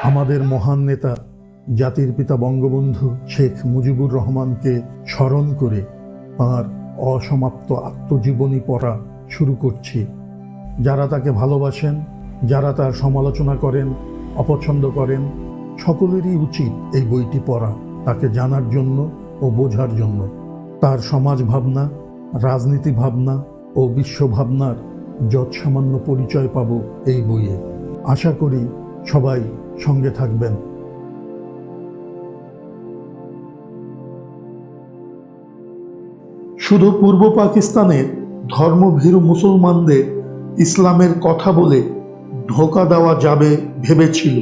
আমাদের মহান নেতা জাতির পিতা বঙ্গবন্ধু শেখ মুজিবুর রহমানকে স্মরণ করে তাঁর অসমাপ্ত আত্মজীবনী পড়া শুরু করছি। যারা তাকে ভালোবাসেন, যারা তার সমালোচনা করেন, অপছন্দ করেন, সকলেরই উচিত এই বইটি পড়া, তাকে জানার জন্য ও বোঝার জন্য। তার সমাজ ভাবনা, রাজনীতি ভাবনা ও বিশ্ব ভাবনার যৎসামান্য পরিচয় পাব এই বইয়ে। আশা করি সবাই সঙ্গে থাকবেন। শুধু পূর্ব পাকিস্তানের ধর্মভীরু মুসলমানদের ইসলামের কথা বলে ধোঁকা দেওয়া যাবে ভেবেছিল,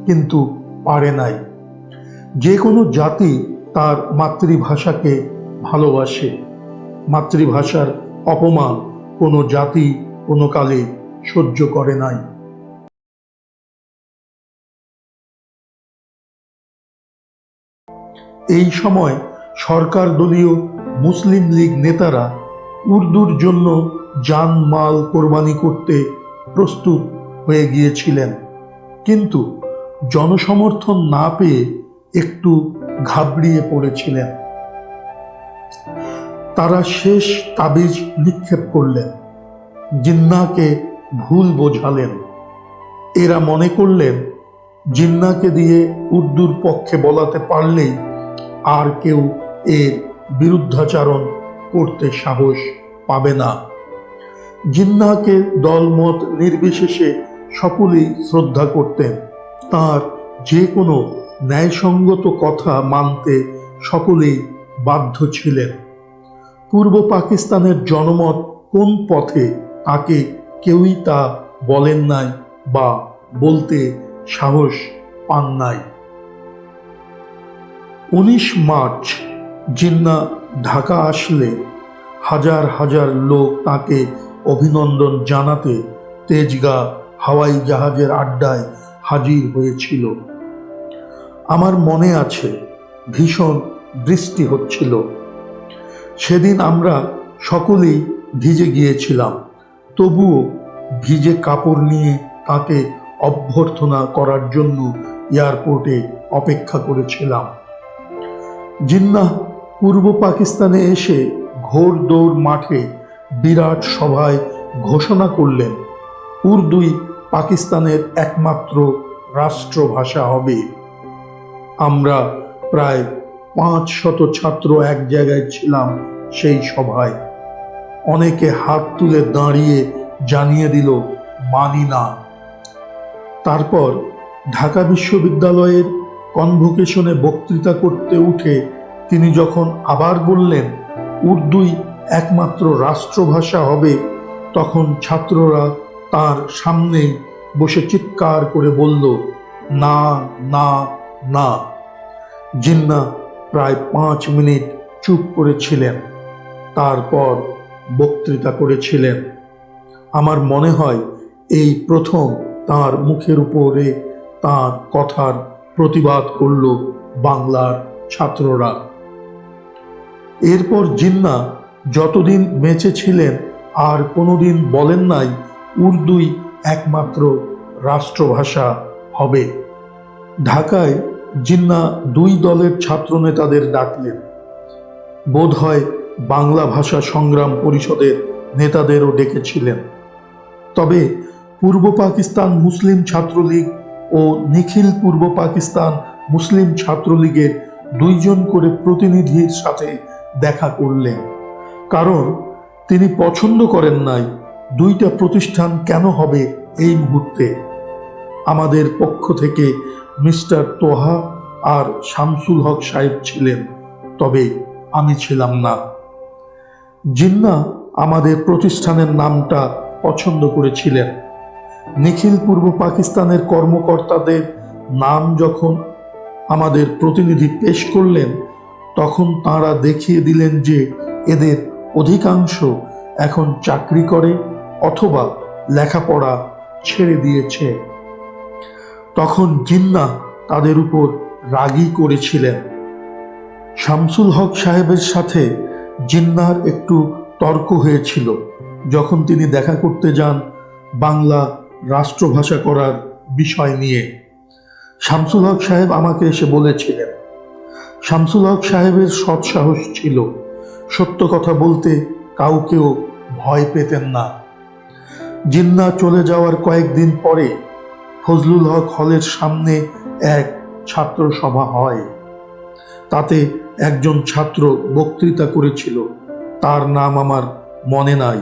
কিন্তু পারে নাই। যে কোনো জাতি তার মাতৃভাষাকে ভালোবাসে। মাতৃভাষার অপমান কোনো জাতি কোনো কালে সহ্য করে নাই। এই সময় সরকার দলীয় মুসলিম লীগ নেতারা উর্দুর জন্য জানমাল কোরবানি করতে প্রস্তুত হয়ে গিয়েছিলেন, কিন্তু জনসমর্থন না পেয়ে একটু ঘাবড়িয়ে পড়েছিলেন। তারা শেষ তাবিজ নিক্ষেপ করলেন, জিন্নাহকে ভুল বোঝালেন। এরা মনে করলেন জিন্নাহকে দিয়ে উর্দুর পক্ষে বলাতে পারলেই আর কেউ এর বিরুদ্ধাচারণ করতে সাহস পাবে না। জিন্নাহকে দলমত নির্বিশেষে সকলেই শ্রদ্ধা করতেন। তার যে কোনো ন্যায়সঙ্গত কথা মানতে সকলেই বাধ্য ছিলেন। পূর্ব পাকিস্তানের জনমত কোন পথে তাকে কেউই তা বলেন নাই বা বলতে সাহস পান নাই। 19 মার্চ জিন্নাহ ঢাকা আসলে হাজার হাজার লোক তাকে অভিনন্দন জানাতে তেজগাঁ হাওয়াই জাহাজের আড্ডায় হাজির হয়েছিল। আমার মনে আছে, ভীষণ বৃষ্টি হচ্ছিল। সেদিন আমরা সকলেই ভিজে গিয়েছিলাম, তবুও ভিজে কাপড় নিয়ে তাকে অভ্যর্থনা করার জন্য এয়ারপোর্টে অপেক্ষা করেছিলাম। জিন্নাহ পূর্ব পাকিস্তানে এসে ঘোর দৌড় মাঠে বিরাট সভায় ঘোষণা করলেন, উর্দুই পাকিস্তানের একমাত্র রাষ্ট্রভাষা হবে। আমরা প্রায় 500 ছাত্র এক জায়গায় ছিলাম সেই সভায়। অনেকে হাত তুলে দাঁড়িয়ে জানিয়ে দিল, মানি না। তারপর ঢাকা বিশ্ববিদ্যালয়ের কনভোকেশনে বক্তৃতা করতে উঠে তিনি যখন আবার বললেন উর্দুই একমাত্র রাষ্ট্রভাষা হবে, তখন ছাত্ররা তার সামনেই বসে চিৎকার করে বলল, না না না। জিন্নাহ প্রায় 5 মিনিট চুপ করেছিলেন, তারপর বক্তৃতা করেছিলেন। আমার মনে হয় এই প্রথম তার মুখের উপরে তার কথার প্রতিবাদ করল বাংলার ছাত্ররা। এরপর জিন্নাহ যতদিন বেঁচে ছিলেন আর কোনোদিন বলেন নাই উর্দুই একমাত্র রাষ্ট্রভাষা হবে। ঢাকায় জিন্নাহ 2 দলের ছাত্র নেতাদের ডাকলেন। বোধ হয় বাংলা ভাষা সংগ্রাম পরিষদের নেতাদেরও ডেকেছিলেন। তবে পূর্ব পাকিস্তান মুসলিম ছাত্রলীগ ও নিখিল পূর্ব পাকিস্তান মুসলিম ছাত্রলীগের 2 জন করে প্রতিনিধির সাথে দেখা করলেন, কারণ তিনি পছন্দ করেন নাই 2টা প্রতিষ্ঠান কেন হবে এই মুহূর্তে। আমাদের পক্ষ থেকে মিস্টার তোহা আর শামসুল হক সাহেব ছিলেন, তবে আমি ছিলাম না। জিন্নাহ আমাদের প্রতিষ্ঠানের নামটা পছন্দ করেছিলেন। নিখিল পূর্ব পাকিস্তানের কর্মকর্তাদের নাম যখন আমাদের প্রতিনিধি পেশ করলেন, তখন তাঁরা দেখিয়ে দিলেন যে এদের অধিকাংশ এখন চাকরি করে অথবা লেখাপড়া ছেড়ে দিয়েছে। তখন জিন্নাহ তাদের উপর রাগী করেছিলেন। শামসুল হক সাহেবের সাথে জিন্নাহর একটু তর্ক হয়েছিল যখন তিনি দেখা করতে যান বাংলা রাষ্ট্রভাষা করার বিষয় নিয়ে। শামসুল হক সাহেব আমাকে এসে বলেছিলেন। শামসুল হক সাহেবের সৎসাহস ছিল, সত্য কথা বলতে কাউকেও ভয় পেতেন না। জিন্না চলে যাওয়ার কয়েকদিন পরে ফজলুল হক হলের সামনে এক ছাত্র সভা হয়। তাতে একজন ছাত্র বক্তৃতা করেছিল, তার নাম আমার মনে নাই,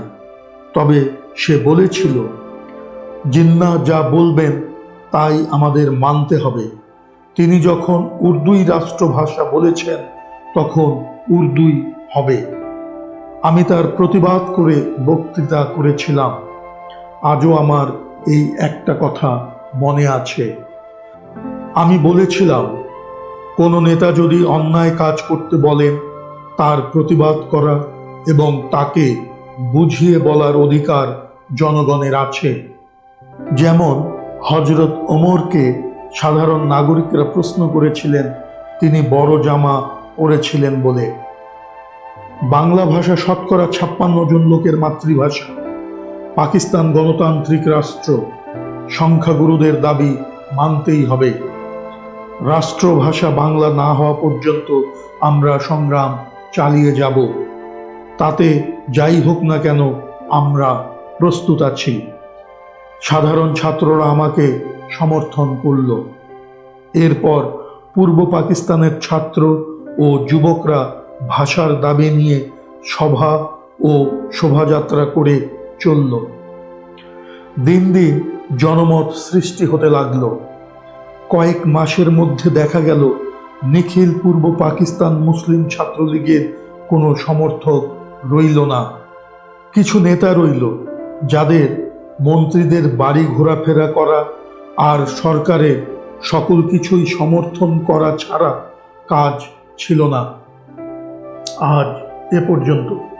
তবে সে বলেছিল, জিন্না যা বলবেন তাই আমাদের মানতে হবে। তিনি যখন উর্দুই রাষ্ট্রভাষা বলেছেন তখন উর্দুই হবে। আমি তার প্রতিবাদ করে বক্তৃতা করেছিলাম। আজও আমার এই একটা কথা মনে আছে। আমি বলেছিলাম, কোনো নেতা যদি অন্যায় কাজ করতে বলেন, তার প্রতিবাদ করা এবং তাকে বুঝিয়ে বলার অধিকার জনগণের আছে। যেমন হযরত ওমরকে সাধারণ নাগরিকরা প্রশ্ন করেছিলেন তিনি বড় জামা পরেছিলেন বলে। বাংলা ভাষা শতকরা 56 জন লোকের মাতৃভাষা। পাকিস্তান গণতান্ত্রিক রাষ্ট্র, সংখ্যাগুরুদের দাবি মানতেই হবে। রাষ্ট্রভাষা বাংলা না হওয়া পর্যন্ত আমরা সংগ্রাম চালিয়ে যাব। তাতে যাই হোক না কেন আমরা প্রস্তুত আছি। সাধারণ ছাত্ররা আমাকে সমর্থন করল। এরপর পূর্ব পাকিস্তানের ছাত্র ও যুবকরা ভাষার দাবি নিয়ে সভা ও শোভাযাত্রা করে চলল। দিন দিন জনমত সৃষ্টি হতে লাগলো। কয়েক মাসের মধ্যে দেখা গেল নিখিল পূর্ব পাকিস্তান মুসলিম ছাত্রলীগের কোনো সমর্থক রইল না। কিছু নেতা রইল, যাদের মন্ত্রীদের বাড়ি ঘোরাফেরা করা আর সরকারের সকল কিছুই সমর্থন করা ছাড়া কাজ ছিল না। আজ এ পর্যন্ত।